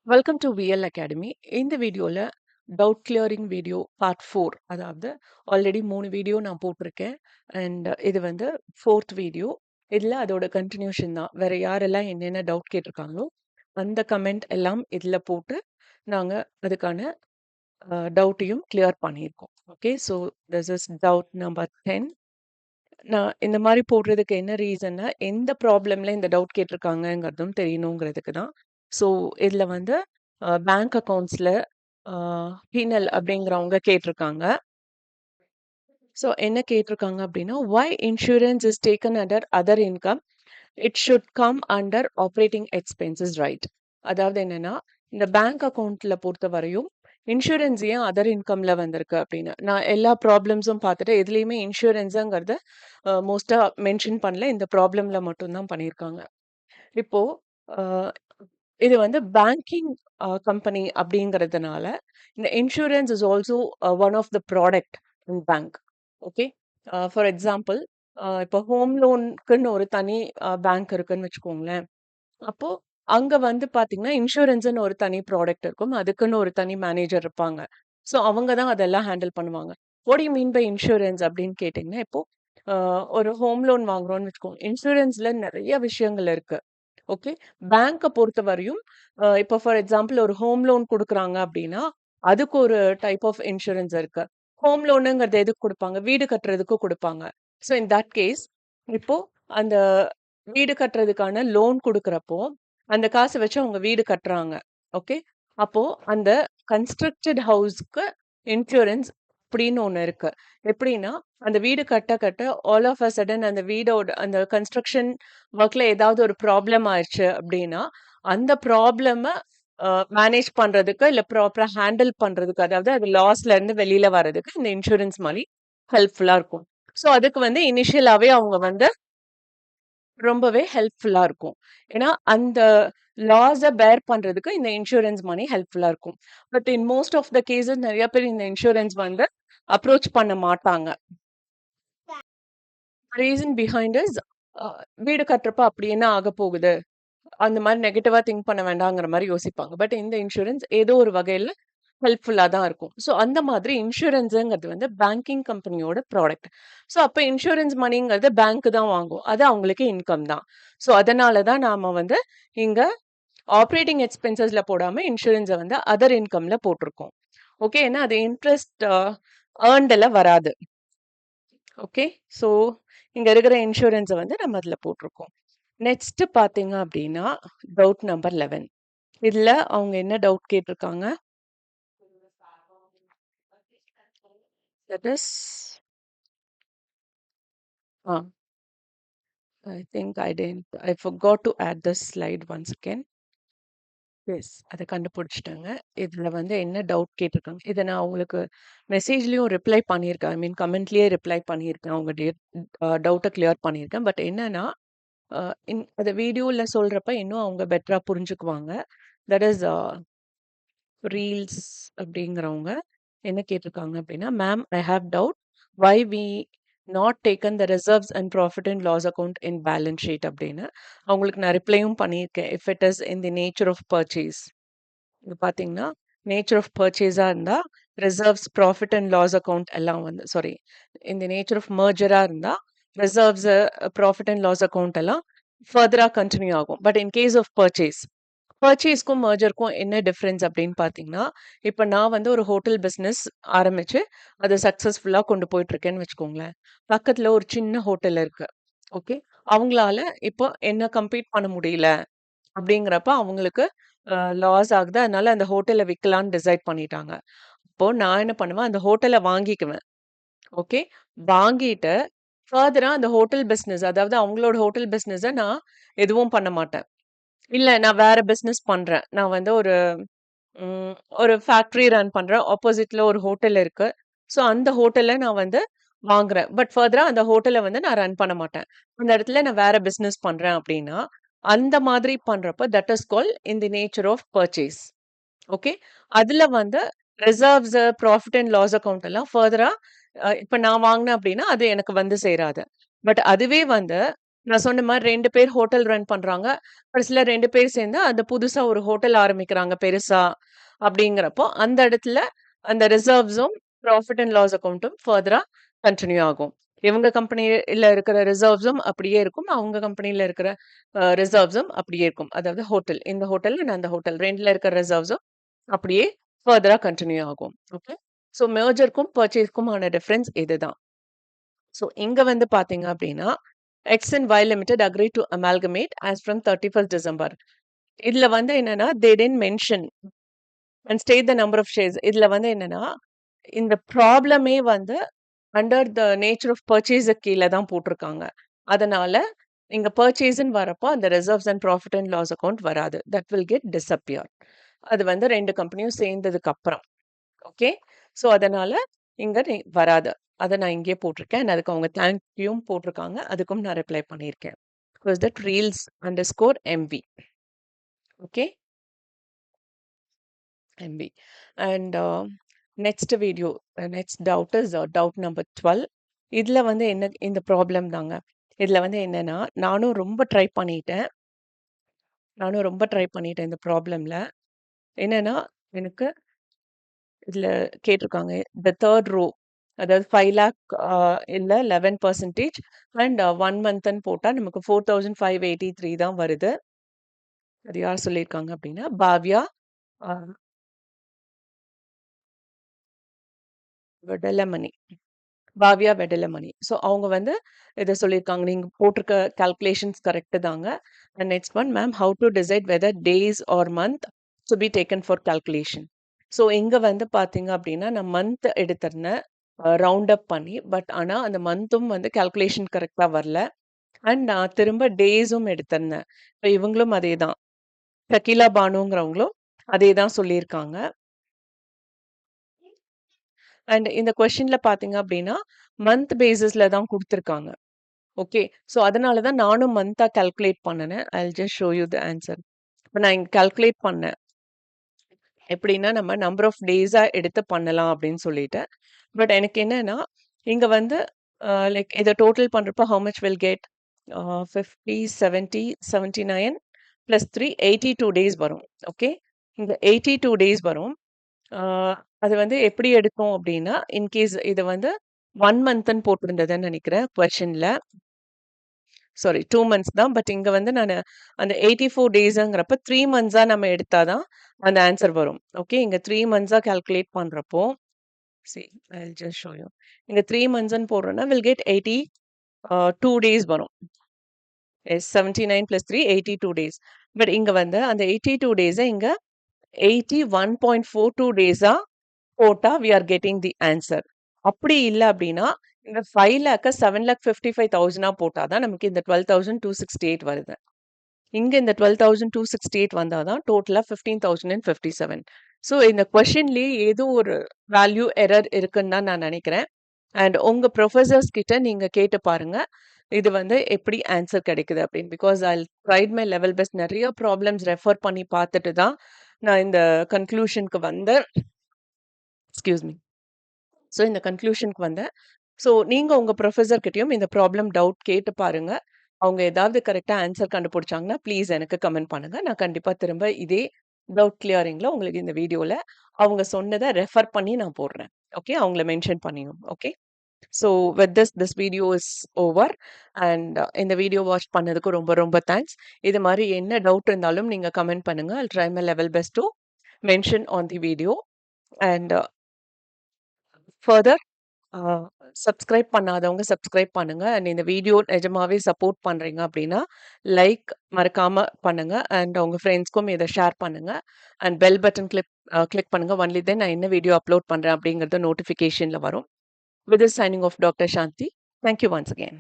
Welcome to VL academy. இந்த வீடியோல doubt clearing video part 4. அதாவது ஆல்ரெடி 3 வீடியோ நான் போட்டிருக்கேன். அண்ட் இது வந்து 4th வீடியோ. இதில் அதோட கண்டினியூஷன் தான். வேற யாரெல்லாம் என்னென்ன டவுட் கேட்டிருக்காங்களோ அந்த கமெண்ட் எல்லாம் இதில் போட்டு நாங்கள் அதுக்கான டவுட்டையும் கிளியர் பண்ணியிருக்கோம். Okay, so this is doubt number 10. நான் இந்த மாதிரி போடுறதுக்கு என்ன ரீசன்னா, எந்த ப்ராப்ளம்ல இந்த டவுட் கேட்டிருக்காங்கங்கிறதும் தெரியணுங்கிறதுக்கு தான். ஸோ இதில் வந்து பேங்க் அக்கவுண்ட்ஸில் பீனல் அப்படிங்கிறவங்க கேட்டிருக்காங்க. ஸோ என்ன கேட்டிருக்காங்க அப்படின்னா, why insurance is taken under other income, it should come under operating expenses, right? அதாவது என்னன்னா, இந்த பேங்க் அக்கவுண்ட்ல பொறுத்த வரையும் இன்சூரன்ஸ் ஏன் அதர் இன்கம்ல வந்திருக்கு அப்படின்னு நான் எல்லா ப்ராப்ளம்ஸும் பார்த்துட்டு எதுலேயுமே இன்சூரன்ஸுங்கிறத மோஸ்டா மென்ஷன் பண்ணல. இந்த ப்ராப்ளம்ல மட்டும்தான் பண்ணியிருக்காங்க. இப்போ அஹ், இது வந்து பேங்கிங் கம்பெனி அப்படிங்கிறதுனால இந்த insurance is also one of the product in bank. Okay, for example, இப்போ ஹோம் லோனுக்குன்னு ஒரு தனி பேங்க் இருக்குன்னு வச்சுக்கோங்களேன். அப்போ அங்க வந்து பாத்தீங்கன்னா இன்சூரன்ஸ்னு ஒரு தனி ப்ராடக்ட் இருக்கும். அதுக்குன்னு ஒரு தனி மேனேஜர் இருப்பாங்க. ஸோ அவங்க தான் அதெல்லாம் ஹேண்டில் பண்ணுவாங்க. What you mean by insurance அப்படின்னு கேட்டிங்கன்னா, இப்போ ஒரு ஹோம் லோன் வாங்குறோம்னு வச்சுக்கோங்க. இன்சூரன்ஸ்ல நிறைய விஷயங்கள் இருக்கு. ஓகே, பேங்க்கை பொறுத்த வரையும் இப்போ ஃபார் எக்ஸாம்பிள் ஒரு ஹோம் லோன் கொடுக்குறாங்க அப்படின்னா அதுக்கு ஒரு டைப் ஆஃப் இன்சூரன்ஸ் இருக்கு. ஹோம் லோனுங்கிறது எதுக்கு கொடுப்பாங்க? வீடு கட்டுறதுக்கு கொடுப்பாங்க. ஸோ இன் தட் கேஸ், இப்போ அந்த வீடு கட்டுறதுக்கான லோன் குடுக்குறப்போ, அந்த காச வச்சு அவங்க வீடு கட்டுறாங்க. ஓகே. அப்போ அந்த கன்ஸ்ட்ரக்டட் ஹவுஸ்க்கு இன்சூரன்ஸ் அப்படின்னு ஒண்ணு இருக்கு. எப்படின்னா, அந்த வீடு கட்ட கட்ட ஆல் ஆஃப் அ சடன் அந்த வீடோட அந்த கன்ஸ்ட்ரக்ஷன் ஒர்க்ல ஏதாவது ஒரு ப்ராப்ளம் ஆயிருச்சு அப்படின்னா, அந்த ப்ராப்ளம மேனேஜ் பண்றதுக்கு, இல்ல ப்ராப்பரா ஹேண்டில் பண்றதுக்கு, அதாவது அது லாஸ்ல இருந்து வெளியில வர்றதுக்கு இந்த இன்சூரன்ஸ் மணி ஹெல்ப்ஃபுல்லா இருக்கும். ஸோ அதுக்கு வந்து இனிஷியலாவே அவங்க வந்து ரொம்பவே ஹெல்ப்ஃபுல்லா இருக்கும். ஏன்னா, அந்த லாஸ பேர் பண்றதுக்கு இந்த இன்சூரன்ஸ் மணி ஹெல்ப்ஃபுல்லா இருக்கும். But in most of the cases நெறைய பேர் இந்த இன்சூரன்ஸ் வந்து அப்ரோச் பண்ண மாட்டாங்க. ரீசன் பிஹைண்ட் இஸ் அ வீடு கட்டுறப்ப அப்படி என்ன ஆகப்போகுது? அந்த மாரி நெகட்டிவா திங்க் பண்ண வேண்டாங்கிற மாரி யோசிப்பாங்க. பட் இந்த இன்சூரன்ஸ் ஏதோ ஒரு வகையில ஹெல்ப்ஃபுல்லா தான் இருக்கும். ஸோ அந்த மாதிரி இன்சூரன்ஸுங்கிறது வந்து பேங்கிங் கம்பெனியோட ப்ராடக்ட். ஸோ அப்ப இன்சூரன்ஸ் மணிங்கிறது பேங்க் தான் வாங்கும். அது அவங்களுக்கு இன்கம் தான். ஸோ அதனால தான் நாம வந்து இங்க ஆப்பரேட்டிங் எக்ஸ்பென்சஸ்ல போடாம இன்சூரன்ஸ வந்து அதர் இன்கம்ல போட்டிருக்கோம். ஓகே. ஏன்னா அது இன்ட்ரெஸ்ட் ஏர்ன்டுல வராது. ஓகே. ஸோ இங்க இருக்கிற இன்சூரன்ஸ வந்து நம்ம அதுல போட்டிருக்கோம். நெக்ஸ்ட் பார்த்தீங்க அப்படின்னா, டவுட் நம்பர் 11. இதுல அவங்க என்ன டவுட் கேட்டிருக்காங்க? That is uh I think I forgot to add this slide once again. Yes. அத கண்டுபிடிச்சுட்டேங்க. இதுல வந்து என்ன டவுட் கேட்டிருக்காங்க. இத நான் உங்களுக்கு மெசேஜ்லயும் ரிப்ளை பண்ணியிருக்கேன். ஐ மீன் கமெண்ட்லயே ரிப்ளை பண்ணியிருக்கேன். அவங்க டவுட்ட கிளியர் பண்ணியிருக்கேன். பட் என்னன்னா, அ அத வீடியோல சொல்றப்ப இன்னும் அவங்க பெட்டரா புரிஞ்சுக்குவாங்க. தட் இஸ் ரீல்ஸ் அப்படிங்கிறவங்க என்ன கேட்டிருக்காங்க அப்படின்னா, ma'am I have doubt why we not taken the reserves and profit and loss account in balance sheet அப்படின்னு அவங்களுக்கு நான் ரிப்ளையும் பண்ணியிருக்கேன். If it is in the nature of purchase, இது பார்த்தீங்கன்னா நேச்சர் ஆஃப் பர்ச்சேஸாக இருந்தால் reserves profit and loss account எல்லாம் வந்து சாரி, இந்த நேச்சர் ஆஃப் மர்ஜராக இருந்தால் reserves profit and loss account எல்லாம் ஃபர்தராக கண்டினியூ ஆகும். பட் இன் கேஸ் ஆஃப் பர்ச்சேஸ்க்கும் மர்ஜருக்கும் என்ன டிஃபரன்ஸ் அப்படின்னு பார்த்தீங்கன்னா, இப்போ நான் வந்து ஒரு ஹோட்டல் பிஸ்னஸ் ஆரம்பிச்சு அதை சக்ஸஸ்ஃபுல்லாக கொண்டு போயிட்டு இருக்கேன்னு வச்சுக்கோங்களேன். பக்கத்தில் ஒரு சின்ன ஹோட்டல் இருக்கு. ஓகே, அவங்களால இப்போ என்ன கம்பீட் பண்ண முடியல அப்படிங்கிறப்ப அவங்களுக்கு லாஸ் ஆகுது. அதனால அந்த ஹோட்டல விக்கலான்னு டிசைட் பண்ணிட்டாங்க. அப்போ நான் என்ன பண்ணுவேன், அந்த ஹோட்டல வாங்கிக்குவேன். ஓகே. வாங்கிட்டு ஃபர்தரா அந்த ஹோட்டல் பிசினஸ், அதாவது அவங்களோட ஹோட்டல் பிசினஸ நான் எதுவும் பண்ண மாட்டேன். இல்ல நான் வேற பிசினஸ் பண்றேன். நான் வந்து ம் ஒரு ஃபேக்டரி ரன் பண்றேன். ஆப்போசிட்ல ஒரு ஹோட்டல் இருக்கு. ஸோ அந்த ஹோட்டல்ல நான் வந்து வாங்குறேன். பட் ஃபர்தரா அந்த ஹோட்டல வந்து நான் ரன் பண்ண மாட்டேன். அந்த இடத்துல நான் வேற பிசினஸ் பண்றேன் அப்படின்னா, அந்த மாதிரி பண்றப்ப that is called in the nature of purchase. Okay. அதுல வந்து reserves, profit and loss account எல்லாம் ஃபர்தரா இப்ப நான் வாங்குனேன் அப்படின்னா, அது எனக்கு வந்து சேராது. பட் அதுவே வந்து நான் சொன்ன மாரி 2 பேர் ஹோட்டல் ரன் பண்றாங்க. கடைசில 2 பேர் சேர்ந்து அந்த புதுசா ஒரு ஹோட்டல் ஆரம்பிக்கிறாங்க பெருசா. அப்படிங்கிறப்போ, அந்த இடத்துல அந்த ரிசர்வ்ஸும், புராஃபிட் அண்ட் லாஸ் அக்கவுண்டும் ஃபர்தரா கன்டின்யூ ஆகும். இவங்க கம்பெனில இருக்கிற ரிசர்வ்ஸும் அப்படியே இருக்கும். அவங்க கம்பெனில இருக்கிற ரிசர்வ்ஸும் அப்படியே இருக்கும். அதாவது ஹோட்டல். இந்த ஹோட்டல் அண்ட் அந்த ஹோட்டல் 2ல இருக்கிற ரிசர்வ்ஸும் அப்படியே ஃபர்தரா கன்டின்யூ ஆகும். ஓகே. ஸோ மெர்ஜர்க்கும், பர்ச்சேஸ்க்குமான டிஃபரன்ஸ் இதுதான். ஸோ இங்க வந்து பார்த்தீங்க அப்படின்னா, X and Y limited agreed to amalgamate as from 31st December. இதுல வந்து என்னன்னா, they didn't mention and state the number of shares. இதுல வந்து என்னன்னா, இந்த ப்ராப்ளமே வந்து under the nature of purchase கீழ தான் போட்டிருக்காங்க. அதனால இங்க பர்ச்சேஸ்ன்னு வரப்போ அந்த reserves and profit and loss account வராது. That will get disappear. அது வந்து 2 கம்பெனியும் சேர்ந்ததுக்கு அப்புறம். ஓகே. ஸோ அதனால இங்க வராது. அத நான் இங்கேயே போட்டிருக்கேன். and அதுக்கு அவங்க தேங்க் யூவும் போட்டிருக்காங்க. அதுக்கும் நான் ரிப்ளை பண்ணியிருக்கேன். Was that reels underscore MV. Okay. MP. And next video next doubt is doubt number 12. இதுல வந்து என்ன இந்த ப்ராப்ளம் தாங்க. இதுல வந்து என்னன்னா, நானும் ரொம்ப ட்ரை பண்ணிட்டேன் இந்த ப்ராப்ளம்ல. என்னன்னா, எனக்கு இதுல கேட்டிருக்காங்க. த 3rd ரோ அதாவது 5 லேக் இல்ல 11% அண்ட் 1 மந்த்ன்னு போட்டா நமக்கு 4583 தான் வருது. அது யார் சொல்லியிருக்காங்க அப்படின்னா, பாவ்யா அ வெடலமணி. பாவ்யா வெடலமணி. ஸோ அவங்க வந்து இத சொல்லியிருக்காங்க. நீங்க போட்டிருக்க கால்குலேஷன்ஸ் கரெக்ட்டு தாங்க. And next one ma'am have to decide whether days or month to be taken for calculation. So இங்க வந்து பார்த்தீங்க அப்படின்னா, நான் மந்த் எடுத்திருந்தேன். ரவுண்ட் அப் பண்ணி. பட் ஆனா அந்த மந்த்தும் வந்து கால்குலேஷன் கரெக்ட்டா வரல. அண்ட் நான் திரும்ப டேஸும் எடுத்திருந்தேன். இப்ப இவங்களும் அதேதான். ஷகீலா பானுங்கிறவங்களும் அதே தான் சொல்லியிருக்காங்க. அண்ட் இந்த கொஸ்டின்ல பார்த்தீங்க அப்படின்னா, மந்த் பேசிஸ்ல தான் குடுத்துருக்காங்க. ஓகே. ஸோ அதனால தான் நானும் மந்த்தா கால்குலேட் பண்ணுனேன். ஐல் just show you the answer. இப்ப நான் இங்க கால்குலேட் பண்ணேன். எப்படின்னா, நம்ம நம்பர் ஆஃப் டேஸா எடுத்து பண்ணலாம் அப்படின்னு சொல்லிட்டு. பட் எனக்கு என்னன்னா, இங்க வந்து லைக் இத டோட்டல் பண்றப்போ how much will get 50, 70, 79 plus 3 82 days வரும். ஓகே. இந்த 82 டேஸ் வரும். ஆ அது வந்து எப்படி எடுத்தோம் அப்படின்னா, இன்கேஸ் இது வந்து 1 மந்த்ன்னு போட்டிருந்ததுன்னு நெனைக்கிறேன் கொஸ்டின்ல. சாரி 2 மந்த்ஸ் தான். பட் இங்க வந்து நானு அந்த 84 டேஸுங்கிறப்ப 3 மந்த்ஸா நம்ம எடுத்தா தான் அந்த ஆன்சர் வரும். ஓகே. இங்க 3 மந்த்ஸா கால்குலேட் பண்றப்போ, see I'll just show you. இங்க 3 மந்த்ஸ்ன்னு போடுறோம்னா, வில் கெட் 2 டேஸ் வரும். Yes 79 plus 3 82 days. பட் இங்க வந்து அந்த 82 டேஸ இங்க 81.42 டேஸா போட்டா we are getting the answer. அப்படி இல்ல அப்படின்னா, இந்த 5 லேக்க 7,55,000 போட்டா தான் நமக்கு இந்த 12,268 வருது. இங்க இந்த 12,268 வந்தா தான் டோட்டலா 15,057. ஸோ இந்த கொஸ்டின்லயே ஏதோ ஒரு வேல்யூ எரர் இருக்குன்னு தான் நான் நெனைக்கிறேன். அண்ட் உங்க புரொஃபசர்ஸ் கிட்ட நீங்க கேட்டு பாருங்க. இது வந்து எப்படி ஆன்சர் கிடைக்குது அப்படின்னு. Because I tried my level best. நெறைய ப்ராப்ளம்ஸ் ரெஃபர் பண்ணி பார்த்துட்டு தான் நான் இந்த கன்க்ளூஷனுக்கு வந்தேன். Excuse me. ஸோ இந்த கன்க்ளூஷனுக்கு வந்தேன். ஸோ நீங்க உங்க புரொஃபசர் கிட்டயும் இந்த ப்ராப்ளம் டவுட் கேட்டு பாருங்க. அவங்க ஏதாவது கரெக்ட்டா ஆன்சர் கண்டுபிடிச்சாங்கன்னா, ப்ளீஸ் எனக்கு கமெண்ட் பண்ணுங்க. நான் கண்டிப்பா திரும்ப இதே டவுட் கிளியரிங்ல உங்களுக்கு இந்த வீடியோல அவங்க சொன்னத ரெஃபர் பண்ணி நான் போடுறேன். ஓகே. அவங்கள மென்ஷன் பண்ணியும். Okay. So with this video is over. And இந்த வீடியோ வாட்ச் பண்ணதுக்கு ரொம்ப ரொம்ப தேங்க்ஸ். இது மாரி என்ன டவுட் இருந்தாலும் நீங்க கமெண்ட் பண்ணுங்க. I'll try my level best to mention on the video. And further uh subscribe பண்ணாதவங்க சப்ஸ்கிரைப் பண்ணுங்க. அண்ட் இந்த வீடியோ நிஜமாவே சப்போர்ட் பண்றீங்க அப்படின்னா, லைக் மறக்காம பண்ணுங்க. அண்ட் உங்க ஃப்ரெண்ட்ஸ்க்கும் இத ஷேர் பண்ணுங்க. அண்ட் பெல் பட்டன் கிளிக் பண்ணுங்க. ஒன்லி தென் நான் என்ன வீடியோ அப்லோட் பண்றேன் அப்படிங்கிறது நோட்டிஃபிகேஷன்ல வரும். With this signing off doctor Shanthi. Thank you once again.